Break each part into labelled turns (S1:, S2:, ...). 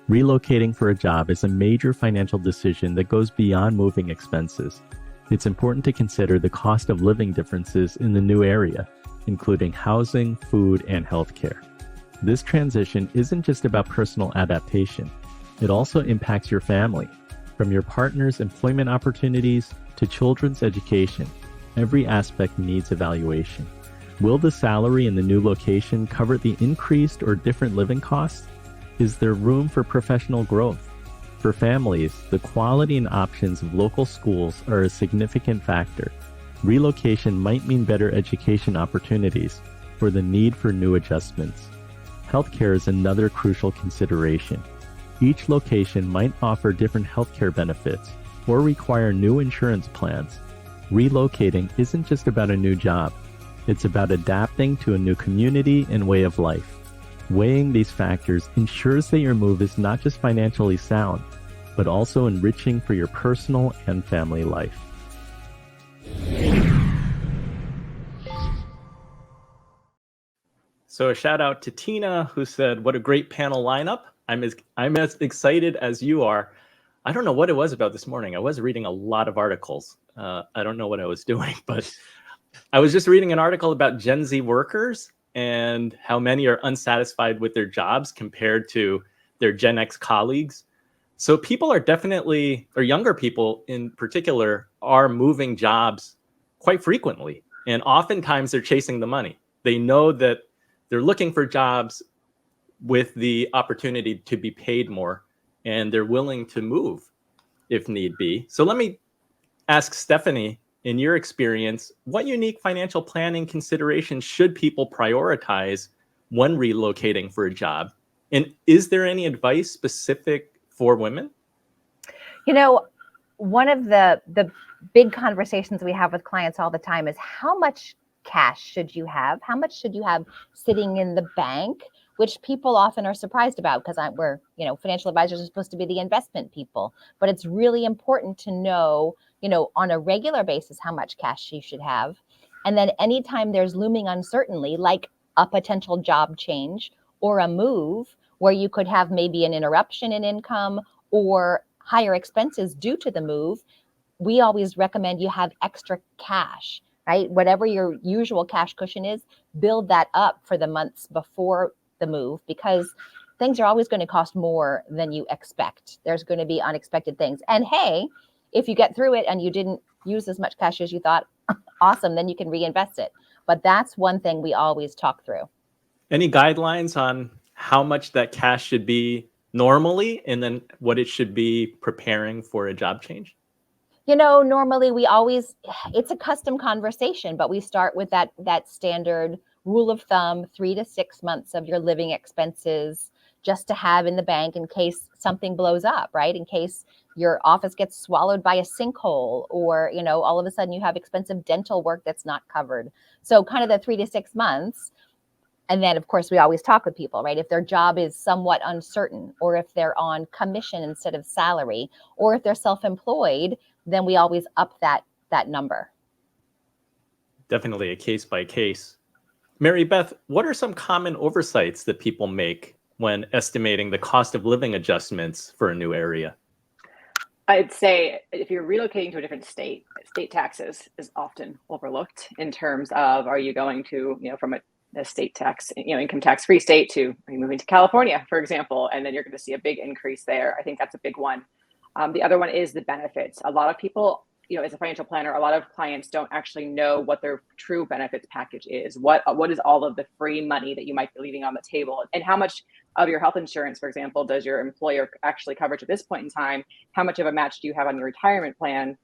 S1: Relocating for a job is a major financial decision that goes beyond moving expenses. It's important to consider the cost of living differences in the new area, including housing, food, and healthcare. This transition isn't just about personal adaptation. It also impacts your family, from your partner's employment opportunities to children's education. Every aspect needs evaluation. Will the salary in the new location cover the increased or different living costs? Is there room for professional growth? For families, the quality and options of local schools are a significant factor. Relocation might mean better education opportunities or the need for new adjustments. Healthcare is another crucial consideration. Each location might offer different healthcare benefits or require new insurance plans. Relocating isn't just about a new job. It's about adapting to a new community and way of life. Weighing these factors ensures that your move is not just financially sound, but also enriching for your personal and family life.
S2: So a shout out to Tina, who said, "What a great panel lineup. I'm as excited as you are." I don't know what it was about this morning. I was reading a lot of articles. I don't know what I was doing, but I was just reading an article about Gen Z workers and how many are unsatisfied with their jobs compared to their Gen X colleagues. So people are definitely, or younger people in particular, are moving jobs quite frequently. And oftentimes they're chasing the money. They know that they're looking for jobs with the opportunity to be paid more, and they're willing to move if need be. So let me ask Stephanie, in your experience, what unique financial planning considerations should people prioritize when relocating for a job? And is there any advice specific for women?
S3: You know, one of the big conversations we have with clients all the time is how much cash should you have? How much should you have sitting in the bank? Which people often are surprised about because we're, financial advisors are supposed to be the investment people. But it's really important to know, on a regular basis, how much cash you should have. And then anytime there's looming uncertainty, like a potential job change or a move where you could have maybe an interruption in income or higher expenses due to the move, we always recommend you have extra cash, right? Whatever your usual cash cushion is, build that up for the months before the move, because things are always going to cost more than you expect. There's going to be unexpected things. And hey, if you get through it and you didn't use as much cash as you thought, awesome, then you can reinvest it. But that's one thing we always talk through.
S2: Any guidelines on how much that cash should be normally and then what it should be preparing for a job change?
S3: Normally it's a custom conversation, but we start with that standard rule of thumb, 3 to 6 months of your living expenses just to have in the bank in case something blows up, right? In case your office gets swallowed by a sinkhole or, all of a sudden you have expensive dental work that's not covered. So kind of the 3 to 6 months. And then, of course, we always talk with people, right? If their job is somewhat uncertain, or if they're on commission instead of salary, or if they're self-employed, then we always up that number.
S2: Definitely a case by case. Mary Beth, what are some common oversights that people make when estimating the cost of living adjustments for a new area?
S4: I'd say if you're relocating to a different state taxes is often overlooked in terms of, are you going to, from a state tax, income tax free state to, are you moving to California, for example, and then you're going to see a big increase there. I think that's a big one. The other one is the benefits. A lot of people, as a financial planner, a lot of clients don't actually know what their true benefits package is. What is all of the free money that you might be leaving on the table, and how much of your health insurance, for example, does your employer actually cover at this point in time? How much of a match do you have on your retirement plan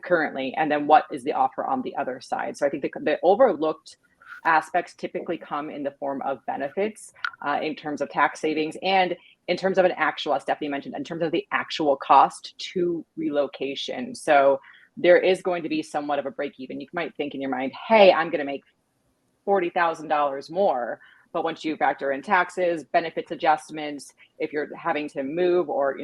S4: currently? And then what is the offer on the other side? So I think the overlooked aspects typically come in the form of benefits in terms of tax savings and in terms of an actual, as Stephanie mentioned, in terms of the actual cost to relocation. So there is going to be somewhat of a break even. You might think in your mind, hey, I'm going to make $40,000 more. But once you factor in taxes, benefits adjustments, if you're having to move or,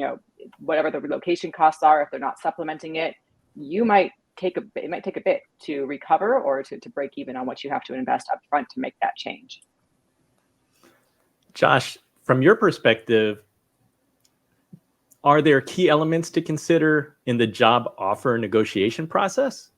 S4: whatever the relocation costs are, if they're not supplementing it, it might take a bit to recover or to break even on what you have to invest up front to make that change.
S2: Josh, from your perspective, are there key elements to consider in the job offer negotiation process?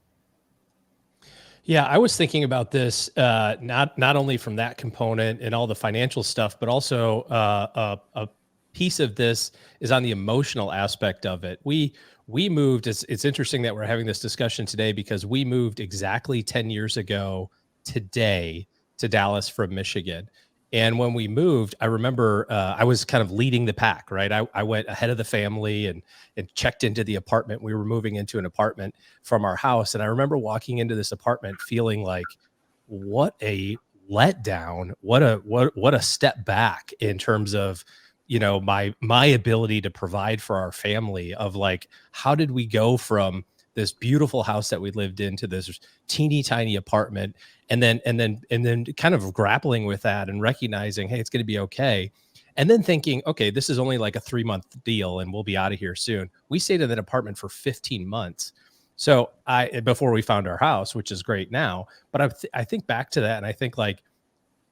S5: Yeah, I was thinking about this not only from that component and all the financial stuff, but also a piece of this is on the emotional aspect of it. We moved. It's interesting that we're having this discussion today because we moved exactly 10 years ago today to Dallas from Michigan. And when we moved, I remember I was kind of leading the pack, right? I went ahead of the family and checked into the apartment. We were moving into an apartment from our house. And I remember walking into this apartment feeling like, what a letdown, what a step back in terms of, you know, my ability to provide for our family, of like, how did we go from this beautiful house that we lived in to this teeny tiny apartment, and then kind of grappling with that and recognizing, hey, it's going to be okay. And then thinking, okay, this is only like a 3-month deal and we'll be out of here soon. We stayed in that apartment for 15 months. So before we found our house, which is great now, but I think back to that and I think like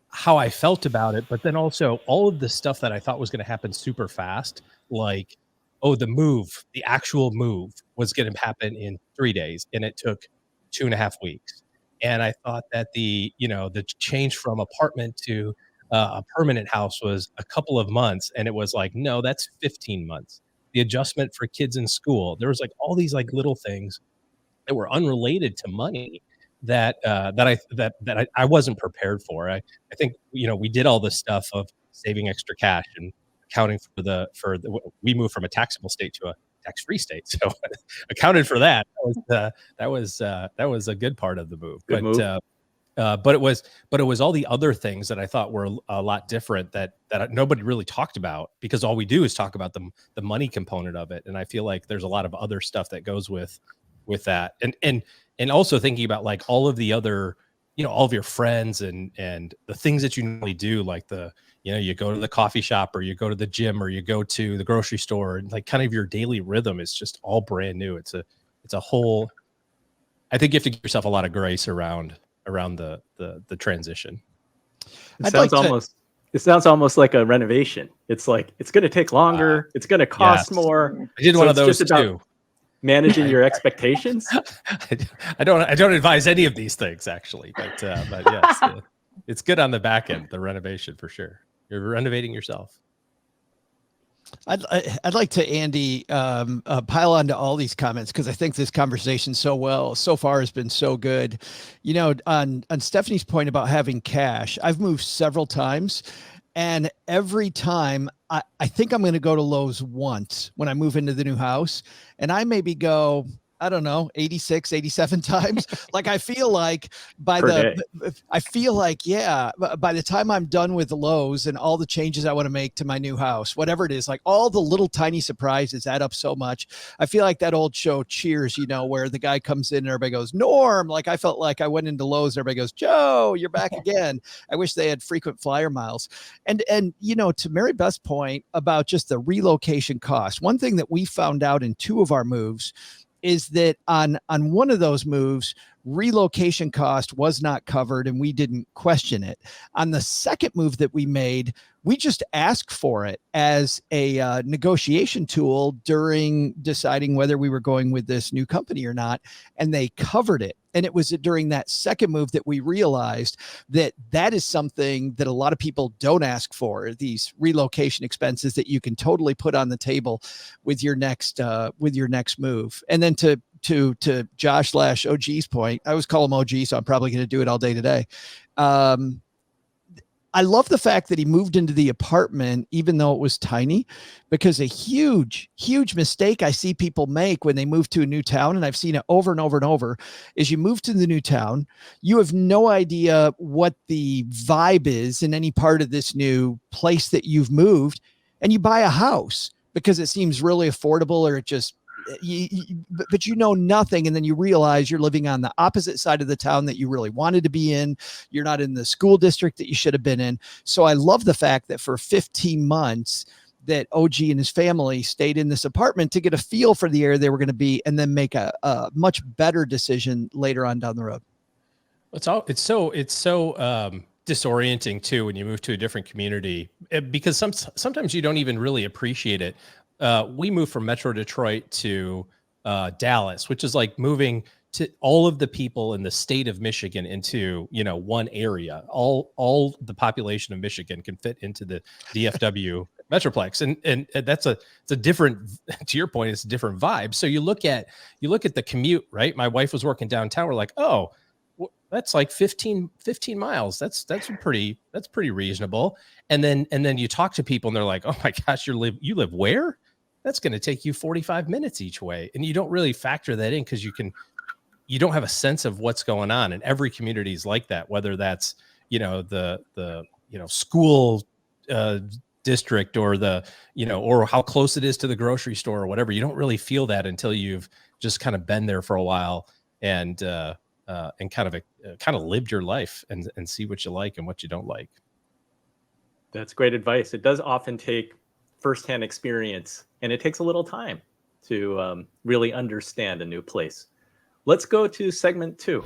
S5: how I felt about it, but then also all of the stuff that I thought was going to happen super fast, like, oh, the actual move was going to happen in 3 days, and it took 2.5 weeks. And I thought that the change from apartment to a permanent house was a couple of months, and it was like, no, that's 15 months. The adjustment for kids in school, there was like all these like little things that were unrelated to money that I wasn't prepared for. I think, you know, we did all this stuff of saving extra cash and accounting we moved from a taxable state to a tax-free state, so accounted for that. That was a good part of the move. But it was all the other things that I thought were a lot different that nobody really talked about, because all we do is talk about the money component of it. And I feel like there's a lot of other stuff that goes with that. And also thinking about like all of the other, you know, all of your friends and the things that you normally do, like you go to the coffee shop or you go to the gym or you go to the grocery store, and like kind of your daily rhythm is just all brand new. It's a whole, I think you have to give yourself a lot of grace around the transition.
S2: It sounds almost like a renovation. It's like, it's going to take longer. It's going to cost more.
S5: I did one of those too.
S2: Managing your expectations.
S5: I don't advise any of these things actually, but yes, it's good on the back end, the renovation for sure. You're renovating yourself.
S6: I'd like to, Andy, pile on to all these comments, because I think this conversation so far has been so good. You know, on Stephanie's point about having cash, I've moved several times, and every time I think I'm going to go to Lowe's once when I move into the new house, and I maybe go, I don't know, 86, 87 times. Like I feel like by the time I'm done with the Lowe's and all the changes I want to make to my new house, whatever it is, like all the little tiny surprises add up so much. I feel like that old show Cheers, you know, where the guy comes in and everybody goes, Norm. Like I felt like I went into Lowe's and everybody goes, Joe, you're back again. I wish they had frequent flyer miles. And, you know, to Mary Beth's point about just the relocation cost, one thing that we found out in 2 of our moves is that on one of those moves, relocation cost was not covered and we didn't question it. On the second move that we made, we just asked for it as a negotiation tool during deciding whether we were going with this new company or not, and they covered it. And it was during that second move that we realized that that is something that a lot of people don't ask for, these relocation expenses that you can totally put on the table with your next move. And then to Josh/OG's point, I always call him OG, so I'm probably going to do it all day today. I love the fact that he moved into the apartment, even though it was tiny, because a huge, huge mistake I see people make when they move to a new town, and I've seen it over and over and over, is you move to the new town, you have no idea what the vibe is in any part of this new place that you've moved, and you buy a house because it seems really affordable, or it just, but you know nothing. And then you realize you're living on the opposite side of the town that you really wanted to be in. You're not in the school district that you should have been in. So I love the fact that for 15 months that OG and his family stayed in this apartment to get a feel for the area they were going to be, and then make a much better decision later on down the road.
S5: It's so disorienting too when you move to a different community, because sometimes you don't even really appreciate it. we moved from Metro Detroit to Dallas, which is like moving to all of the people in the state of Michigan into, you know, one area. All the population of Michigan can fit into the DFW Metroplex. And it's a different, to your point, it's a different vibe. So you look at the commute, right? My wife was working downtown. We're like, oh, that's like 15 miles. That's pretty reasonable. And then you talk to people and they're like, oh my gosh, you live where? That's going to take you 45 minutes each way. And you don't really factor that in because you don't have a sense of what's going on. And every community is like that, whether that's, you know, the school district or or how close it is to the grocery store or whatever. You don't really feel that until you've just kind of been there for a while and kind of lived your life and see what you like and what you don't like.
S2: That's great advice. It does often take firsthand experience, and it takes a little time to really understand a new place. Let's go to segment 2.